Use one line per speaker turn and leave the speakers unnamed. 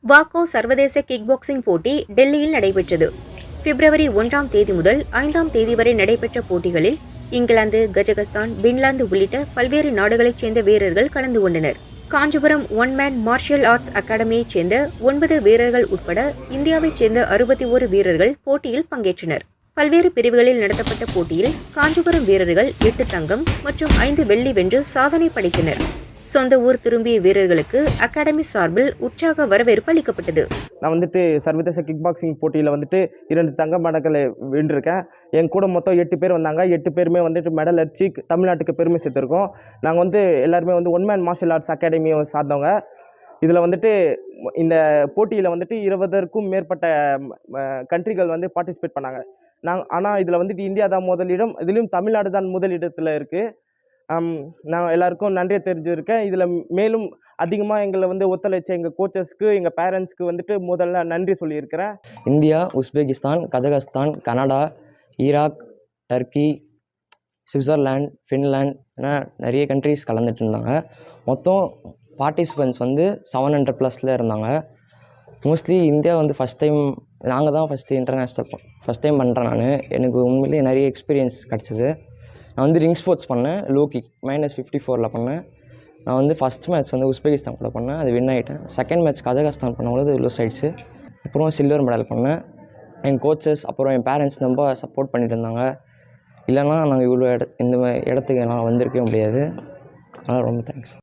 வாக்கோ சர்வதேச kick boxing போட்டி டெல்லியில் நடைபெற்றது. பிப்ரவரி 1ஆம் தேதி முதல் 5ஆம் தேதி வரை நடைபெற்ற போட்டிகளில் இங்கிலாந்து, கஜகஸ்தான், பின்லாந்து உள்ளிட்ட பல்வேறு நாடுகளைச் சேர்ந்த வீரர்கள் கலந்து கொண்டனர். Kanchipuram one man martial arts அகாடமியைச் சேர்ந்த 9 வீரர்கள் உட்பட இந்தியாவைச் சேர்ந்த 61 வீரர்கள் போட்டியில் பங்கேற்றனர். பல்வேறு பிரிவுகளில் நடத்தப்பட்ட போட்டியில் காஞ்சிபுரம் வீரர்கள் 8 தங்கம் மற்றும் 5 வெள்ளி வென்று சாதனை படைத்தனர். சொந்த ஊர் திரும்பிய வீரர்களுக்கு அகாடமி சார்பில் உற்சாக வரவேற்பு அளிக்கப்பட்டது.
நான் சர்வதேச கிக் பாக்ஸிங் போட்டியில் 2 தங்க மெடல்களை வென்றிருக்கேன். என் கூட மொத்தம் 8 பேர் வந்தாங்க. 8 பேருமே மெடல் அடிச்சு தமிழ்நாட்டுக்கு பெருமை சேர்த்துருக்கோம். நாங்கள் எல்லாருமே ஒன் மேன் மார்ஷியல் ஆர்ட்ஸ் அகாடமியை சார்ந்தவங்க. இதில் இந்த போட்டியில் 20க்கும் மேற்பட்ட கண்ட்ரிகள் பார்ட்டிசிபேட் பண்ணாங்க. ஆனால் இதில் இந்தியா தான் முதலிடம், இதுலேயும் தமிழ்நாடு தான் முதலிடத்தில் இருக்குது. நான் எல்லாருக்கும் நன்றியை தெரிஞ்சிருக்கேன். இதில் மேலும் அதிகமாக எங்களை ஒத்துழைச்ச எங்கள் கோச்சஸ்க்கு, எங்கள் பேரண்ட்ஸ்க்கு முதல்ல நன்றி சொல்லியிருக்கிறேன்.
India, Uzbekistan, Kazakhstan, Canada, Iraq, Turkey, Switzerland, Finland என நிறைய கண்ட்ரிஸ் கலந்துட்டு இருந்தாங்க. மொத்தம் பார்ட்டிசிபெண்ட்ஸ் 700+ இருந்தாங்க. மோஸ்ட்லி இந்தியா ஃபஸ்ட் டைம், நாங்கள் தான் ஃபஸ்ட் டைம் பண்ணுறேன். எனக்கு உண்மையிலேயே நிறைய எக்ஸ்பீரியன்ஸ் கிடச்சிது. நான் ரிங் ஸ்போர்ட்ஸ் பண்ணேன், லோ கிக் -54 பண்ணேன். நான் ஃபஸ்ட் மேட்ச் உஸ்பெகிஸ்தான் கூட பண்ணேன், அது வின் ஆகிட்டேன். செகண்ட் மேட்ச் கஜகஸ்தான் பண்ணும்போது லூஸ் ஆகிடுச்சு. அப்புறம் சில்வர் மெடல் பண்ணேன். என் கோச்சஸ் அப்புறம் என் பேரண்ட்ஸ் ரொம்ப சப்போர்ட் பண்ணிட்டு இருந்தாங்க. இல்லைன்னா நாங்கள் இவ்வளோ இந்த இடத்துக்கு என்னால் வந்திருக்கவே முடியாது. அதனால் ரொம்ப தேங்க்ஸ்.